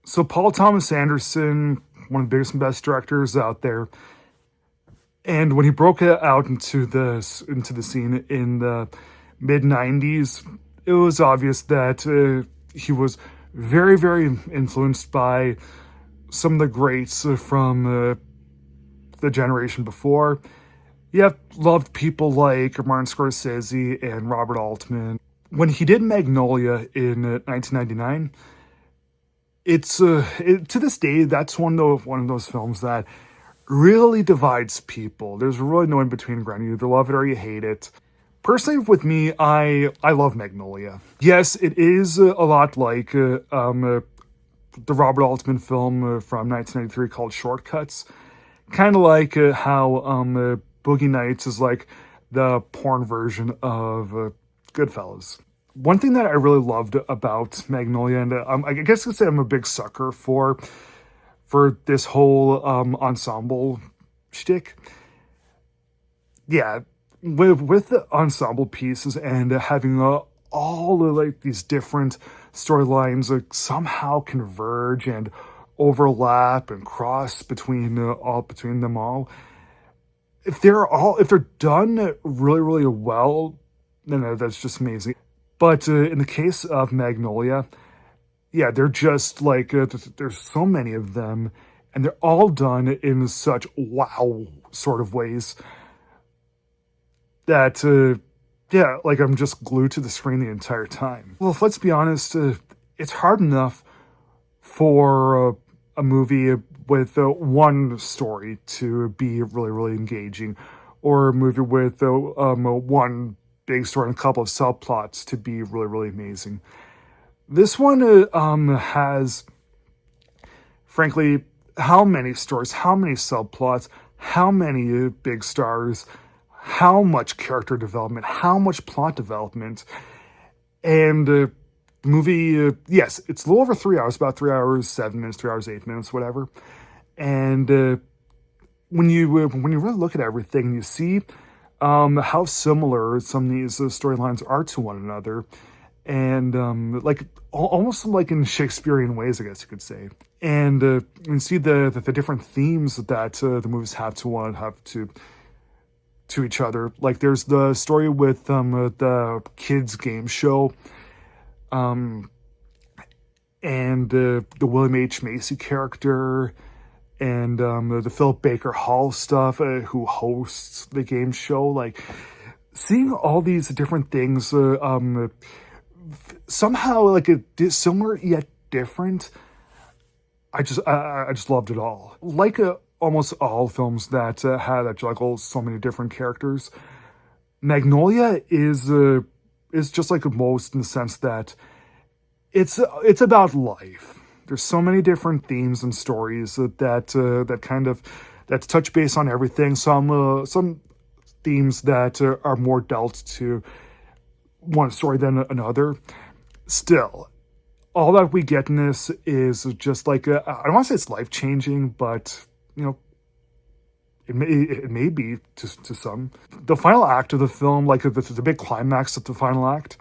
So Paul Thomas Anderson, one of the biggest and best directors out there, and when he broke out into the scene in the mid '90s, it was obvious that he was very, very influenced by some of the greats from the generation before. Yeah, loved people like Martin Scorsese and Robert Altman. When he did Magnolia in 1999, to this day, that's one of those films that really divides people. There's really no in between ground. You either love it or you hate it. Personally, with me, I love Magnolia. Yes, it is a lot like the Robert Altman film from 1993 called Shortcuts. Kind of like how Boogie Nights is like the porn version of Goodfellas. One thing that I really loved about Magnolia, and I guess I could say I'm a big sucker for this whole ensemble shtick. Yeah, with the ensemble pieces and having all the like these different storylines somehow converge and overlap and cross between them all. If they're done really, really well, then that's just amazing. But in the case of Magnolia, yeah, they're just like there's so many of them, and they're all done in such wow sort of ways that yeah, like I'm just glued to the screen the entire time. Well, let's be honest, it's hard enough for a movie with one story to be really, really engaging, or a movie with one big story and a couple of subplots to be really, really amazing. This one has, frankly, how many stories, how many subplots, how many big stars, how much character development, how much plot development, and the movie, yes, it's a little over 3 hours, about 3 hours, 7 minutes, 3 hours, 8 minutes, whatever. And when you really look at everything, you see how similar some of these storylines are to one another, and like almost like in Shakespearean ways, I guess you could say. And you see the different themes that the movies have to each other. Like there's the story with the kids game show, and the William H. Macy character, and the Philip Baker Hall stuff, who hosts the game show. Like seeing all these different things somehow like similar yet different. I just loved it all. Like almost all films that juggle so many different characters, Magnolia is just like most, in the sense that it's about life. There's so many different themes and stories that touch base on everything. Some themes that are more dealt to one story than another. Still, all that we get in this is just like I don't want to say it's life changing, but you know, it may be to some. The final act of the film, like the big climax of the final act,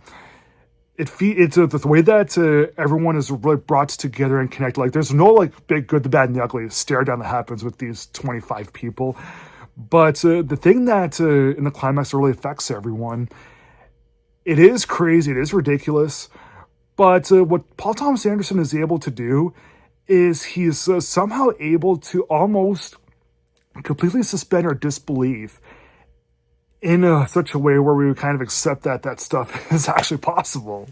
it's the way that everyone is really brought together and connected. Like there's no like big good, the bad, and the ugly stare down that happens with these 25 people, but the thing that in the climax really affects everyone. It is crazy. It is ridiculous. But what Paul Thomas Anderson is able to do is he's somehow able to almost completely suspend our disbelief in such a way where we would kind of accept that stuff is actually possible.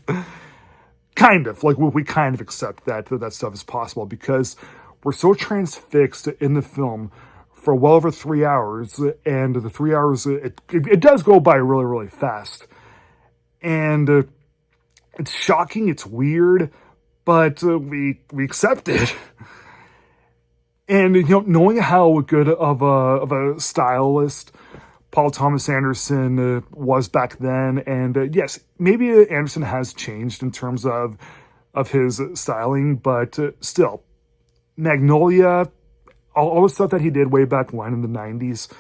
Kind of. Like, we kind of accept that stuff is possible because we're so transfixed in the film for well over 3 hours, and the 3 hours, it does go by really, really fast. And it's shocking, it's weird, but we accept it. And knowing how good of a stylist Paul Thomas Anderson was back then, and yes, maybe Anderson has changed in terms of his styling, but still, Magnolia, all the stuff that he did way back when in the 90s,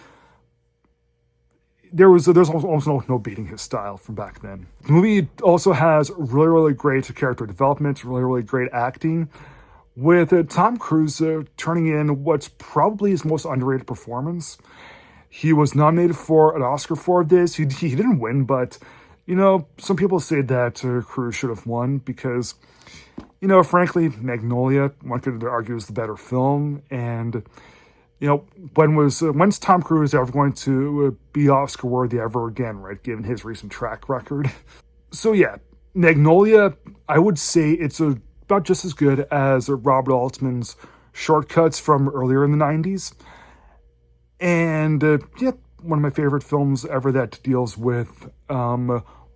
there's almost no beating his style from back then. The movie also has really, really great character development, really, really great acting. with Tom Cruise turning in what's probably his most underrated performance. He was nominated for an Oscar for this. He didn't win, but, some people say that Cruise should have won because, frankly, Magnolia, one could argue, is the better film. And, when's Tom Cruise ever going to be Oscar worthy ever again, right? Given his recent track record. So yeah, Magnolia, I would say it's about just as good as Robert Altman's Shortcuts from earlier in the 90s. And yeah, one of my favorite films ever that deals with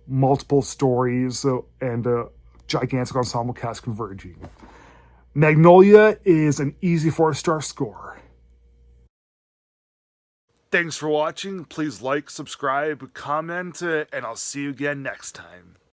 multiple stories and gigantic ensemble cast converging. Magnolia is an easy 4-star score. Thanks for watching. Please like, subscribe, comment, and I'll see you again next time.